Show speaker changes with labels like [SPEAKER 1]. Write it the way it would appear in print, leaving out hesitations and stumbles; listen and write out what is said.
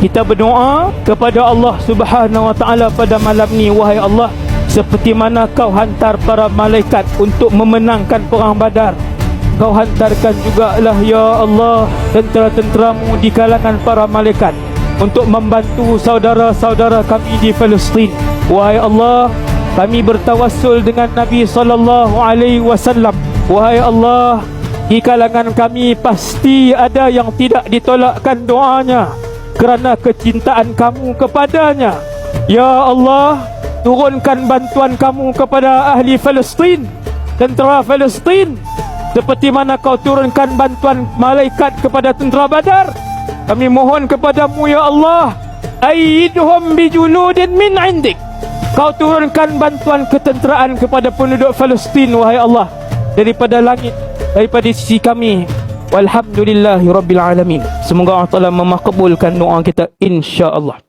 [SPEAKER 1] Kita berdoa kepada Allah Subhanahu wa ta'ala pada malam ni. Wahai Allah, seperti mana kau hantar para malaikat untuk memenangkan perang Badar, kau hantarkan jugalah ya Allah tentera-tenteramu di kalangan para malaikat untuk membantu saudara-saudara kami di Palestin. Wahai Allah, kami bertawassul dengan Nabi SAW. Wahai Allah, di kalangan kami pasti ada yang tidak ditolakkan doanya kerana kecintaan kamu kepadanya. Ya Allah, turunkan bantuan kamu kepada ahli Palestin, tentera Palestin, seperti mana kau turunkan bantuan malaikat kepada tentera Badar. Kami mohon kepadamu ya Allah, aidhum bijuludin min indik. Kau turunkan bantuan ketenteraan kepada penduduk Palestin, wahai Allah, daripada langit, daripada sisi kami. Walhamdulillahi Rabbil Alamin. Semoga Allah Ta'ala memakbulkan doa kita, insya-Allah.